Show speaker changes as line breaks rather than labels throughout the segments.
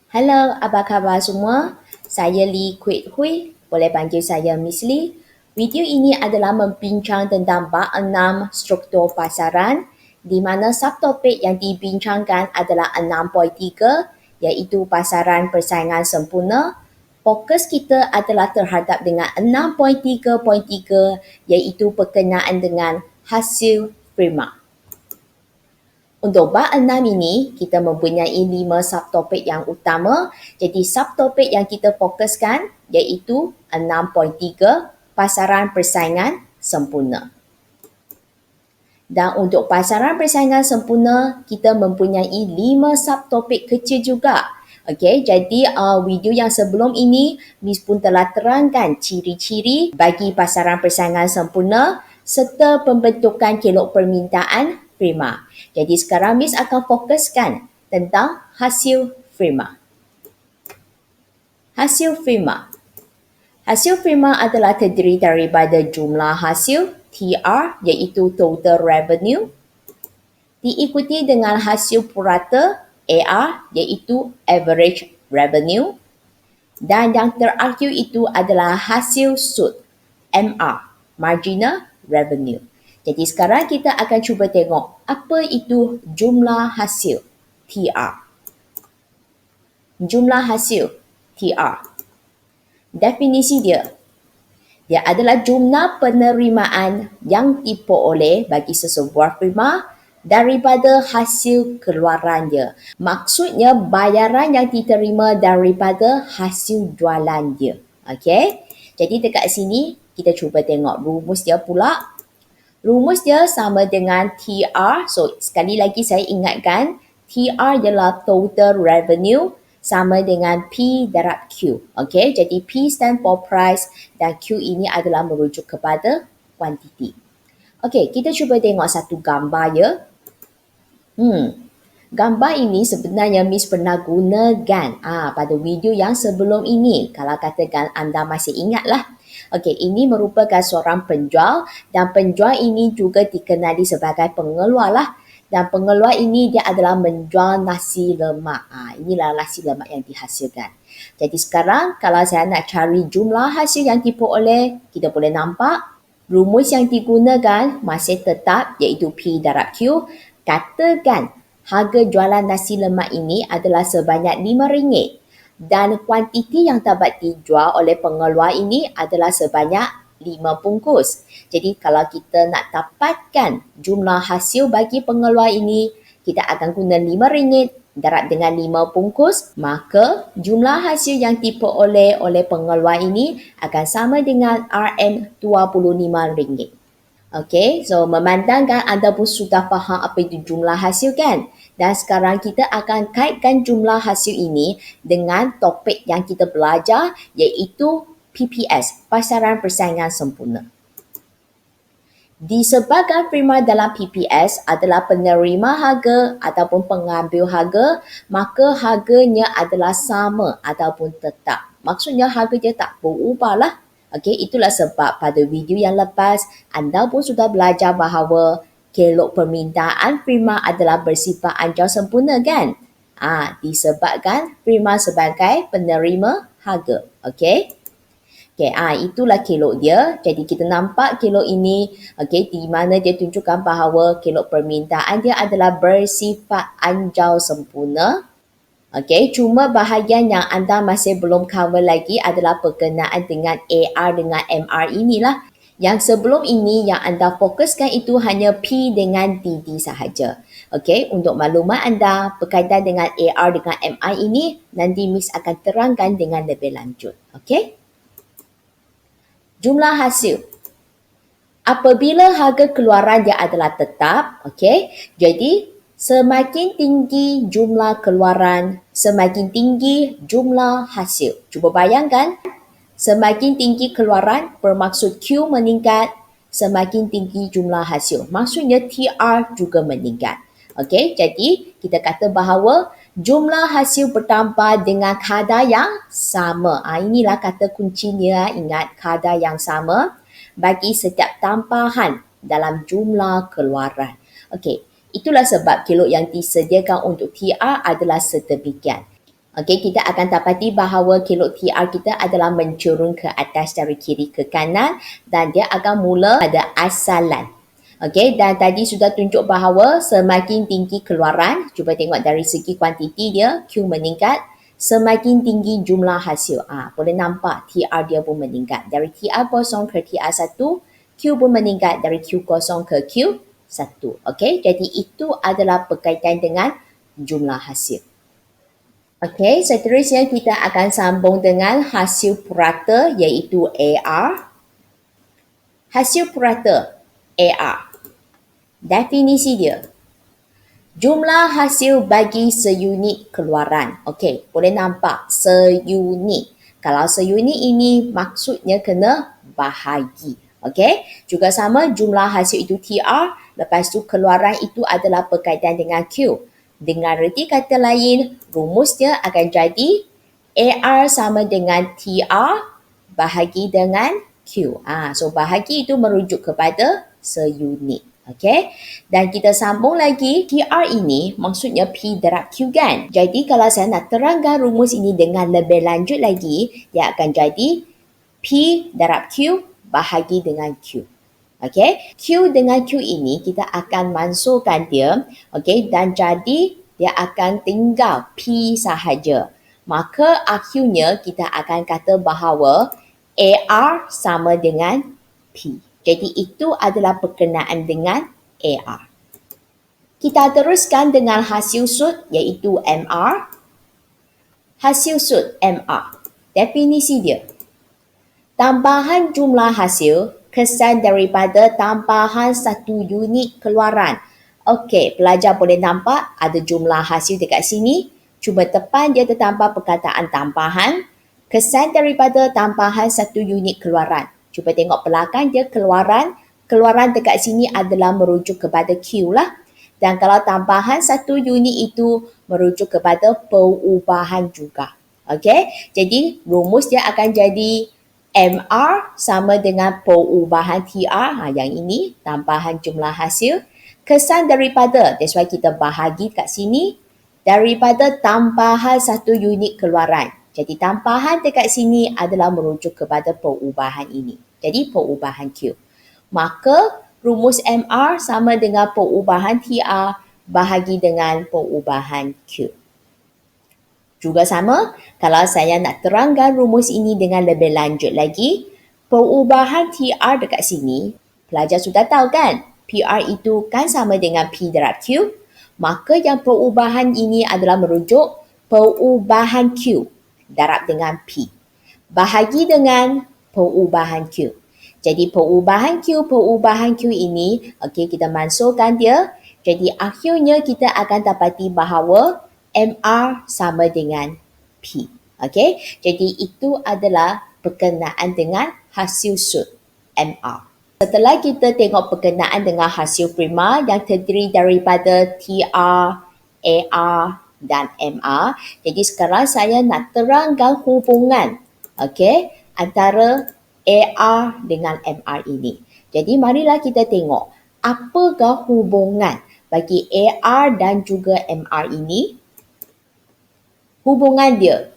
Halo, apa khabar semua? Saya Lee Kwek Hui, boleh panggil saya Miss Lee. Video ini adalah membincang tentang bab 6 struktur pasaran, di mana subtopik yang dibincangkan adalah 6.3, iaitu pasaran persaingan sempurna. Fokus kita adalah terhadap dengan 6.3.3, iaitu berkenaan dengan hasil firma. Untuk bab 6 ini, kita mempunyai 5 subtopik yang utama. Jadi subtopik yang kita fokuskan iaitu 6.3, pasaran persaingan sempurna. Dan untuk pasaran persaingan sempurna, kita mempunyai 5 subtopik kecil juga. Okey, jadi video yang sebelum ini, Miss pun telah terangkan ciri-ciri bagi pasaran persaingan sempurna serta pembentukan kelok permintaan firma. Jadi sekarang Miss akan fokuskan tentang hasil firma. Hasil firma. Hasil firma adalah terdiri daripada jumlah hasil TR iaitu total revenue, diikuti dengan hasil purata AR iaitu average revenue, dan yang terakhir itu adalah hasil sud MR, marginal revenue. Jadi sekarang kita akan cuba tengok apa itu jumlah hasil TR. Jumlah hasil TR. Definisi dia. Dia adalah jumlah penerimaan yang diperoleh bagi sesebuah firma daripada hasil keluaran dia. Maksudnya bayaran yang diterima daripada hasil jualan dia. Okey? Jadi dekat sini kita cuba tengok rumus dia pula. Rumus dia sama dengan TR. So, sekali lagi saya ingatkan, TR ialah total revenue sama dengan P darab Q. Okay, jadi P stand for price dan Q ini adalah merujuk kepada quantity. Okay, kita cuba tengok satu gambar ya. Gambar ini sebenarnya Miss pernah gunakan pada video yang sebelum ini. Kalau katakan anda masih ingatlah. Okey, ini merupakan seorang penjual dan penjual ini juga dikenali sebagai pengeluar lah. Dan pengeluar ini dia adalah menjual nasi lemak. Inilah nasi lemak yang dihasilkan. Jadi sekarang kalau saya nak cari jumlah hasil yang diperoleh, kita boleh nampak rumus yang digunakan masih tetap iaitu P darab Q. Katakan harga jualan nasi lemak ini adalah sebanyak RM5 dan kuantiti yang dapat dijual oleh pengeluar ini adalah sebanyak 5 bungkus. Jadi kalau kita nak dapatkan jumlah hasil bagi pengeluar ini, kita akan guna RM5 darab dengan 5 bungkus, maka jumlah hasil yang diperoleh oleh pengeluar ini akan sama dengan RM25. Okey, so memandangkan anda pun sudah faham apa itu jumlah hasil kan? Dan sekarang kita akan kaitkan jumlah hasil ini dengan topik yang kita belajar iaitu PPS, pasaran persaingan sempurna. Disebabkan firma dalam PPS adalah penerima harga ataupun pengambil harga, maka harganya adalah sama ataupun tetap. Maksudnya harga dia tak berubah lah. Okey, itulah sebab pada video yang lepas anda pun sudah belajar bahawa kelok permintaan firma adalah bersifat anjal sempurna kan? Disebabkan firma sebagai penerima harga. Okey? Okey, itulah kelok dia. Jadi kita nampak kelok ini di mana dia tunjukkan bahawa kelok permintaan dia adalah bersifat anjal sempurna. Okey, cuma bahagian yang anda masih belum cover lagi adalah berkenaan dengan AR dengan MR inilah. Yang sebelum ini yang anda fokuskan itu hanya P dengan DD sahaja. Okey, untuk maklumat anda berkaitan dengan AR dengan MR ini, nanti Miss akan terangkan dengan lebih lanjut. Okey? Jumlah hasil. Apabila harga keluaran dia adalah tetap, okey, jadi semakin tinggi jumlah keluaran, semakin tinggi jumlah hasil. Cuba bayangkan, semakin tinggi keluaran bermaksud Q meningkat, semakin tinggi jumlah hasil. Maksudnya TR juga meningkat. Okey, jadi kita kata bahawa jumlah hasil bertambah dengan kadar yang sama. Inilah kata kuncinya, ingat kadar yang sama bagi setiap tambahan dalam jumlah keluaran. Okey, itulah sebab kelok yang disediakan untuk TR adalah sedemikian. Okey, kita akan dapati bahawa kelok TR kita adalah mencurung ke atas dari kiri ke kanan dan dia akan mula pada asalan. Okey, dan tadi sudah tunjuk bahawa semakin tinggi keluaran, cuba tengok dari segi kuantiti dia, Q meningkat, semakin tinggi jumlah hasil. Boleh nampak TR dia pun meningkat. Dari TR kosong ke TR1, Q pun meningkat dari Q kosong ke Q1. Okey, jadi itu adalah berkaitan dengan jumlah hasil. Okey, seterusnya kita akan sambung dengan hasil purata iaitu AR. Hasil purata AR. Definisi dia. Jumlah hasil bagi seunit keluaran. Okey, boleh nampak seunit. Kalau seunit ini maksudnya kena bahagi. Okey, juga sama jumlah hasil itu TR, lepas tu keluaran itu adalah berkaitan dengan Q. Dengan reti kata lain, rumusnya akan jadi AR sama dengan TR bahagi dengan Q. So bahagi itu merujuk kepada seunit. Okey, dan kita sambung lagi, TR ini maksudnya P darab Q kan? Jadi kalau saya nak terangkan rumus ini dengan lebih lanjut lagi, dia akan jadi P darab Q bahagi dengan Q. Okey, Q dengan Q ini kita akan masukkan dia, okey, dan jadi dia akan tinggal P sahaja. Maka akhirnya kita akan kata bahawa AR sama dengan P. Jadi itu adalah berkenaan dengan AR. Kita teruskan dengan hasil sud iaitu MR. Hasil sud MR. Definisi dia. Tambahan jumlah hasil kesan daripada tambahan satu unit keluaran. Okey, pelajar boleh nampak ada jumlah hasil dekat sini. Cuba tepan dia terdapat perkataan tambahan. Kesan daripada tambahan satu unit keluaran. Cuba tengok belakang dia keluaran. Keluaran dekat sini adalah merujuk kepada Q lah. Dan kalau tambahan satu unit itu merujuk kepada perubahan juga. Okey, jadi rumus dia akan jadi MR sama dengan perubahan TR. Yang ini tambahan jumlah hasil. Kesan daripada, that's why kita bahagi kat sini. Daripada tambahan satu unit keluaran. Jadi tambahan dekat sini adalah merujuk kepada perubahan ini. Jadi perubahan Q. Maka rumus MR sama dengan perubahan TR bahagi dengan perubahan Q. Juga sama, kalau saya nak terangkan rumus ini dengan lebih lanjut lagi, perubahan TR dekat sini, pelajar sudah tahu kan? PR itu kan sama dengan P darab Q, maka yang perubahan ini adalah merujuk perubahan Q darab dengan P. Bahagi dengan perubahan Q. Jadi perubahan Q ini, okey, kita masukkan dia. Jadi akhirnya kita akan dapati bahawa MR sama dengan P. Okey, jadi itu adalah berkenaan dengan hasil sud MR. Setelah kita tengok berkenaan dengan hasil prima yang terdiri daripada TR, AR dan MR, jadi sekarang saya nak terangkan hubungan, okey, antara AR dengan MR ini. Jadi marilah kita tengok apakah hubungan bagi AR dan juga MR ini. Hubungan dia.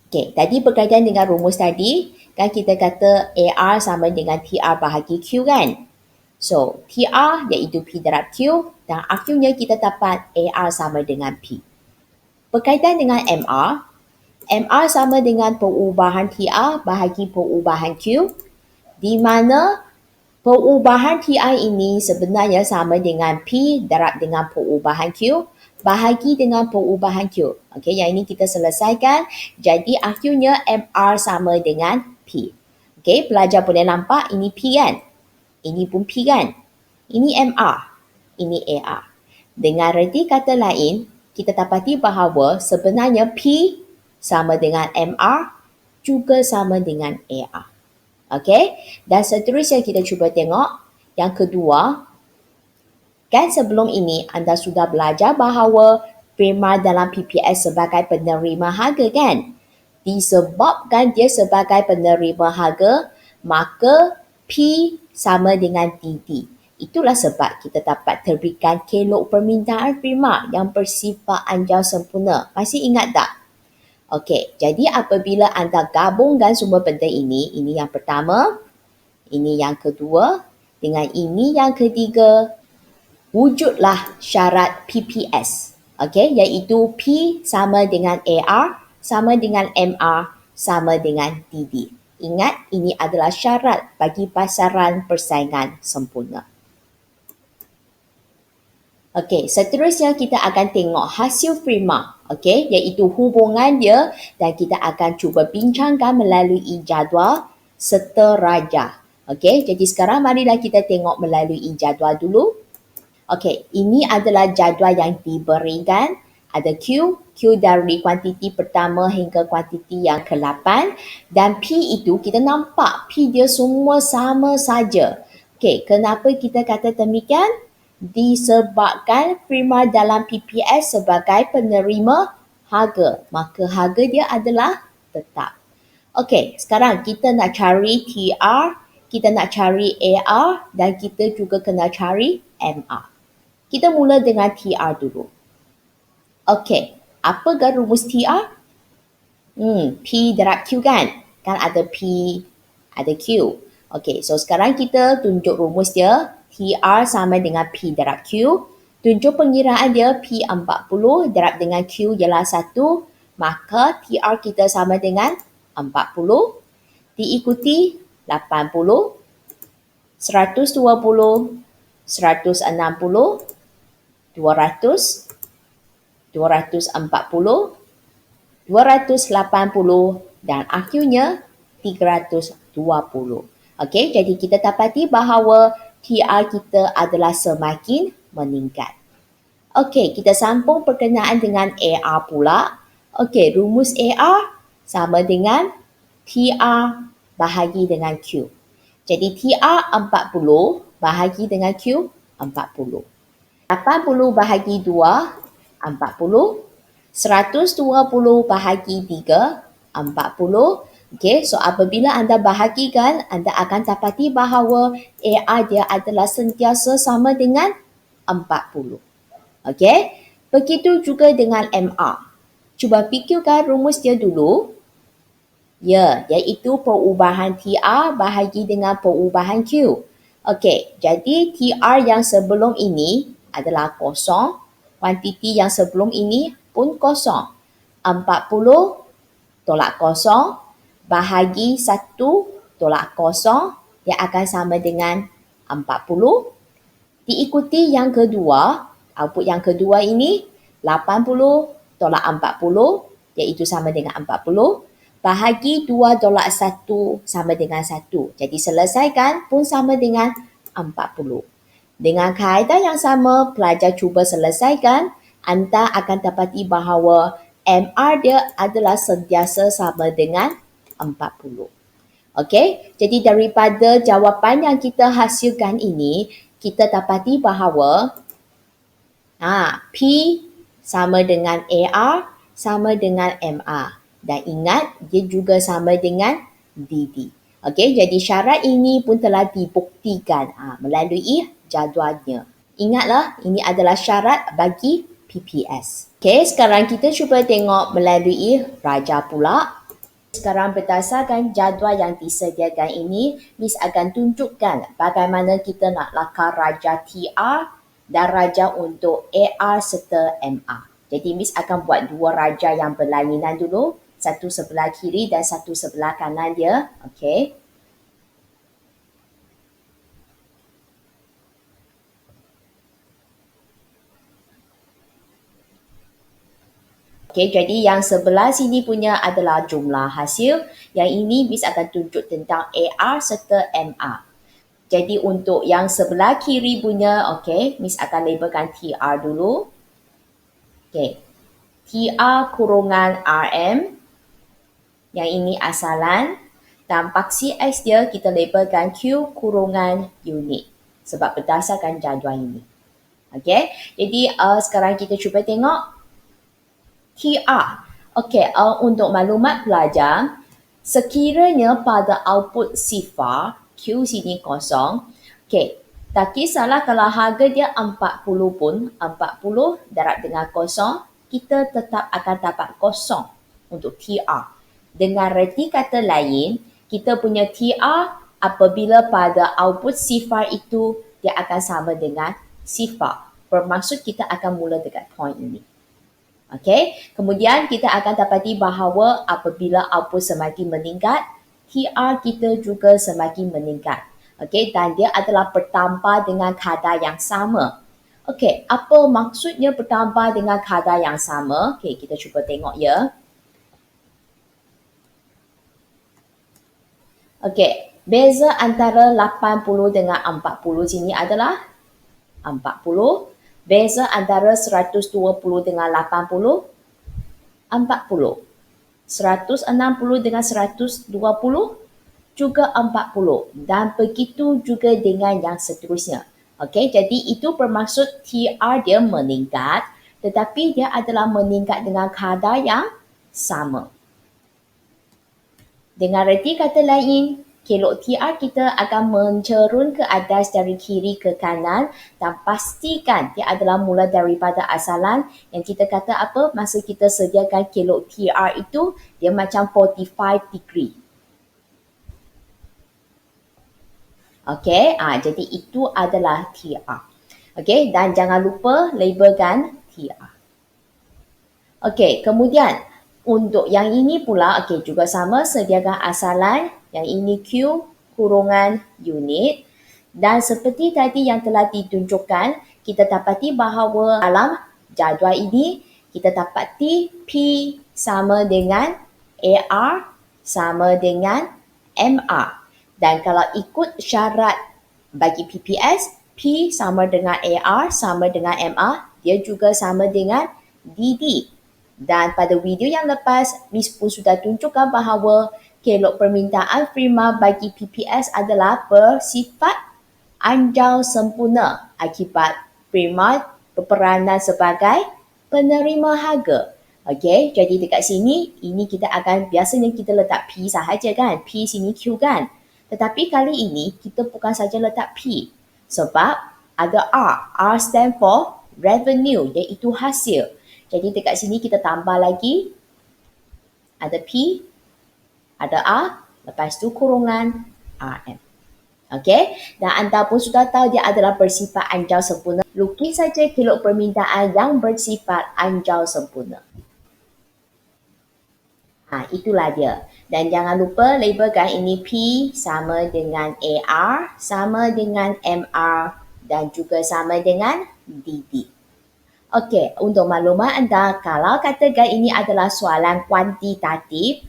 Okey, tadi berkaitan dengan rumus tadi, kan kita kata AR sama dengan TR bahagi Q kan? So, TR iaitu P darab Q dan akhirnya kita dapat AR sama dengan P. Berkaitan dengan MR, MR sama dengan perubahan TR bahagi perubahan Q, di mana perubahan TR ini sebenarnya sama dengan P darab dengan perubahan Q bahagi dengan perubahan Q. Okey, yang ini kita selesaikan. Jadi akhirnya MR sama dengan P. Okey, pelajar boleh nampak ini P kan? Ini pun P kan? Ini MR. Ini AR. Dengan reti kata lain, kita dapati bahawa sebenarnya P sama dengan MR juga sama dengan AR. Okey, dan seterusnya kita cuba tengok yang kedua. Kan sebelum ini anda sudah belajar bahawa prima dalam PPS sebagai penerima harga kan? Disebabkan dia sebagai penerima harga, maka P sama dengan DD. Itulah sebab kita dapat terbitkan kelok permintaan prima yang bersifat anjal sempurna. Masih ingat tak? Okey, jadi apabila anda gabungkan semua benda ini yang pertama, ini yang kedua, dengan ini yang ketiga, wujudlah syarat PPS. Okey, iaitu P sama dengan AR, sama dengan MR, sama dengan DD. Ingat, ini adalah syarat bagi pasaran persaingan sempurna. Okey, seterusnya kita akan tengok hasil prima, okey, iaitu hubungan dia dan kita akan cuba bincangkan melalui jadual serta raja. Okey, jadi sekarang marilah kita tengok melalui jadual dulu. Okey, ini adalah jadual yang diberikan. Ada Q dari kuantiti pertama hingga kuantiti yang ke-8 dan P itu kita nampak P dia semua sama saja. Okey, kenapa kita kata demikian? Disebabkan prima dalam PPS sebagai penerima harga, maka harga dia adalah tetap. Okey, sekarang kita nak cari TR, kita nak cari AR dan kita juga kena cari MR. Kita mula dengan TR dulu. Okey, apakah rumus TR? P darab Q kan? Kan ada P, ada Q. Okey, so sekarang kita tunjuk rumus dia. TR sama dengan P darab Q. Tunjuk pengiraan dia P40 darab dengan Q ialah 1. Maka TR kita sama dengan 40. Diikuti 80, 120, 160, 200, 240, 280 dan akhirnya 320. Okey, jadi kita dapati bahawa TR kita adalah semakin meningkat. Okey, kita sambung perkenaan dengan AR pula. Okey, rumus AR sama dengan TR bahagi dengan Q. Jadi TR 40 bahagi dengan Q 40. 80 bahagi 2, 40. 120 bahagi 3, 40. Okey, so apabila anda bahagikan, anda akan dapati bahawa AR dia adalah sentiasa sama dengan 40. Okey, begitu juga dengan MR. Cuba fikirkan rumus dia dulu. Ya, iaitu perubahan TR bahagi dengan perubahan Q. Okey, jadi TR yang sebelum ini adalah kosong. Kuantiti yang sebelum ini pun kosong. 40 tolak kosong bahagi 1 tolak kosong, dia akan sama dengan 40. Diikuti yang kedua, output yang kedua ini 80 tolak 40 iaitu sama dengan 40. Bahagi 2 tolak 1 sama dengan 1. Jadi selesaikan pun sama dengan 40. Dengan kaedah yang sama, pelajar cuba selesaikan, anda akan dapati bahawa MR dia adalah sentiasa sama dengan 40. Okey, jadi daripada jawapan yang kita hasilkan ini, kita dapati bahawa P sama dengan AR sama dengan MR. Dan ingat, dia juga sama dengan DD. Okey, jadi syarat ini pun telah dibuktikan melalui jadualnya. Ingatlah, ini adalah syarat bagi PPS. Okey, sekarang kita cuba tengok melalui raja pula. Sekarang berdasarkan jadual yang disediakan ini, Miss akan tunjukkan bagaimana kita nak lakar raja TR dan raja untuk AR serta MR. Jadi Miss akan buat dua raja yang berlainan dulu. Satu sebelah kiri dan satu sebelah kanan dia. Okey. Okey, jadi yang sebelah sini punya adalah jumlah hasil. Yang ini Miss akan tunjuk tentang AR serta MR. Jadi untuk yang sebelah kiri punya, okey, Miss akan labelkan TR dulu. Okey. TR kurungan RM. Yang ini asalan. Dan paksi X dia kita labelkan Q kurungan unit. Sebab berdasarkan jadual ini. Okey, jadi sekarang kita cuba tengok TR. Okey, untuk maklumat pelajar, sekiranya pada output sifar, Q sini kosong, okey, Tak kisahlah kalau harga dia 40 pun, 40 darab dengan kosong, kita tetap akan dapat kosong untuk TR. Dengan reti kata lain, kita punya TR apabila pada output sifar itu, dia akan sama dengan sifar. Bermaksud kita akan mula dekat point ini. Okey, kemudian kita akan dapati bahawa apabila output semakin meningkat, TR kita juga semakin meningkat. Okey, dan dia adalah bertambah dengan kadar yang sama. Okey, apa maksudnya bertambah dengan kadar yang sama? Okey, kita cuba tengok ya. Okey, beza antara 80 dengan 40 sini adalah 40. Beza antara 120 dengan 80, 40. 160 dengan 120 juga 40 dan begitu juga dengan yang seterusnya. Okey, jadi itu bermaksud TR dia meningkat tetapi dia adalah meningkat dengan kadar yang sama. Dengan reti kata lain, kelok TR kita akan mencerun ke atas dari kiri ke kanan dan pastikan dia adalah mula daripada asalan yang kita kata apa masa kita sediakan kelok TR itu dia macam 45 degree. Okey, jadi itu adalah TR. Okey, dan jangan lupa labelkan TR. Okey, kemudian untuk yang ini pula, okey juga sama sediakan asalan, yang ini Q kurungan unit. Dan seperti tadi yang telah ditunjukkan, kita dapati bahawa dalam jadual ini, kita dapati P sama dengan AR sama dengan MR. Dan kalau ikut syarat bagi PPS, P sama dengan AR sama dengan MR, dia juga sama dengan DD. Dan pada video yang lepas, Miss pun sudah tunjukkan bahawa kelok permintaan firma bagi PPS adalah bersifat anjau sempurna akibat firma berperanan sebagai penerima harga. Okey, jadi dekat sini, ini kita akan, biasanya kita letak P sahaja kan, P sini Q kan. Tetapi kali ini, kita bukan saja letak P. Sebab ada R. R stand for revenue, iaitu hasil. Jadi dekat sini kita tambah lagi, ada P, ada R, lepas tu kurungan RM. Okey, dan anda pun sudah tahu dia adalah bersifat anjau sempurna. Lukis saja kelok permintaan yang bersifat anjau sempurna. Itulah dia. Dan jangan lupa labelkan ini P sama dengan AR, sama dengan MR dan juga sama dengan DD. Okey, untuk maklumat anda, kalau katakan ini adalah soalan kuantitatif,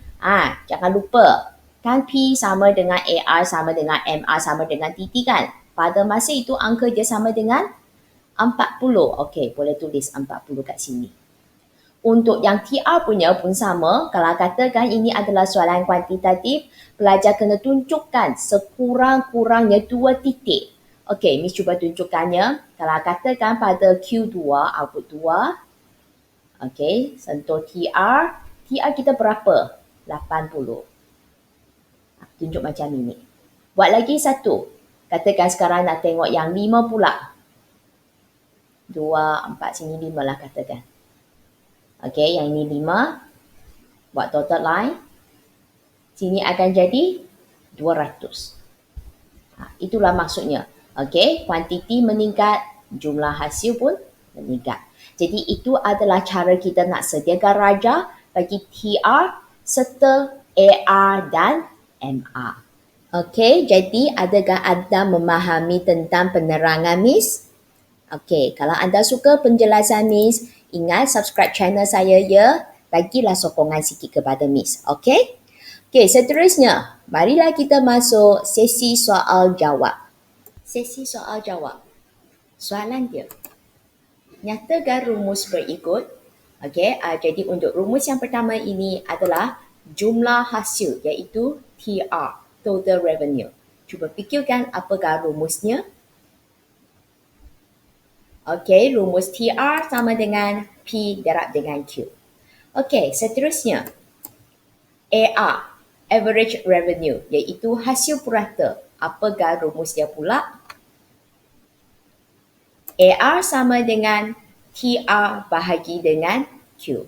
jangan lupa kan P sama dengan AR sama dengan MR sama dengan DD kan? Pada masa itu angka dia sama dengan 40. Okey, boleh tulis 40 kat sini. Untuk yang TR punya pun sama, kalau katakan ini adalah soalan kuantitatif, pelajar kena tunjukkan sekurang-kurangnya 2 titik. Okey, Miss cuba tunjukkannya. Kalau katakan pada Q2, output 2, okey, sentuh TR. TR kita berapa? 80. Tunjuk macam ini. Buat lagi satu. Katakan sekarang nak tengok yang 5 pula. 2, 4, sini 5 lah katakan. Okey, yang ini 5. Buat total line. Sini akan jadi 200. Itulah maksudnya. Okey, kuantiti meningkat, jumlah hasil pun meningkat. Jadi itu adalah cara kita nak sediakan raja bagi TR serta AR dan MR. Okey, jadi adakah anda memahami tentang penerangan Miss? Okey, kalau anda suka penjelasan Miss, ingat subscribe channel saya ya. Bagilah sokongan sikit kepada Miss. Okey? Okey, seterusnya, marilah kita masuk sesi soal jawab. Sesi soal jawab. Soalan dia. Nyatakan rumus berikut. Okey, jadi untuk rumus yang pertama ini adalah jumlah hasil iaitu TR, total revenue. Cuba fikirkan apakah rumusnya. Okey, rumus TR sama dengan P darab dengan Q. Okey, seterusnya. AR, average revenue, iaitu hasil purata. Apakah rumus dia pula? AR sama dengan TR bahagi dengan Q.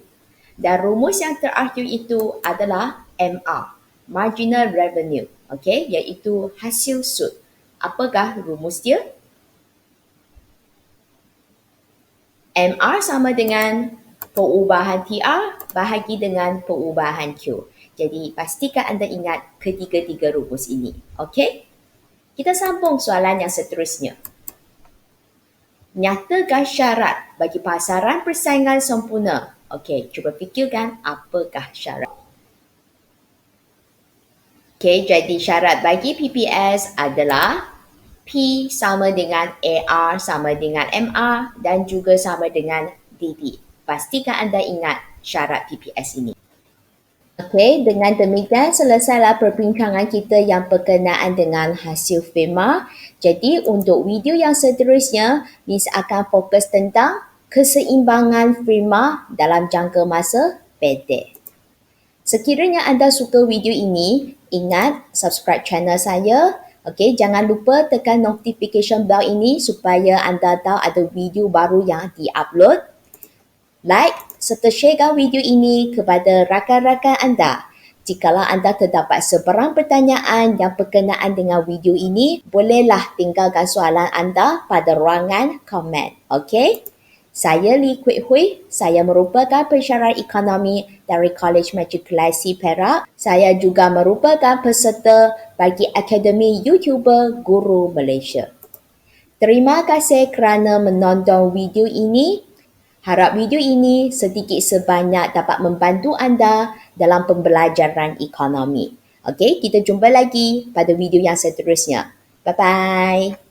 Dan rumus yang terakhir itu adalah MR, Marginal Revenue, okey, iaitu hasil sud. Apakah rumus dia? MR sama dengan perubahan TR bahagi dengan perubahan Q. Jadi pastikan anda ingat ketiga-tiga rumus ini. Okey? Kita sambung soalan yang seterusnya. Nyatakan syarat bagi pasaran persaingan sempurna. Okey, cuba fikirkan apakah syarat. Okey, jadi syarat bagi PPS adalah P sama dengan AR sama dengan MR dan juga sama dengan DD. Pastikan anda ingat syarat PPS ini. Okey, dengan demikian selesailah perbincangan kita yang berkenaan dengan hasil firma. Jadi untuk video yang seterusnya, Miss akan fokus tentang keseimbangan firma dalam jangka masa pendek. Sekiranya anda suka video ini, ingat subscribe channel saya. Okey, jangan lupa tekan notification bell ini supaya anda tahu ada video baru yang di-upload. Like serta sharekan video ini kepada rakan-rakan anda. Jikalau anda terdapat sebarang pertanyaan yang berkenaan dengan video ini, bolehlah tinggalkan soalan anda pada ruangan komen. Okey? Saya Lee Kwek Hui, saya merupakan pensyarah ekonomi dari College Matrikulasi Perak. Saya juga merupakan peserta bagi Akademi YouTuber Guru Malaysia. Terima kasih kerana menonton video ini. Harap video ini sedikit sebanyak dapat membantu anda dalam pembelajaran ekonomi. Okey, kita jumpa lagi pada video yang seterusnya. Bye-bye.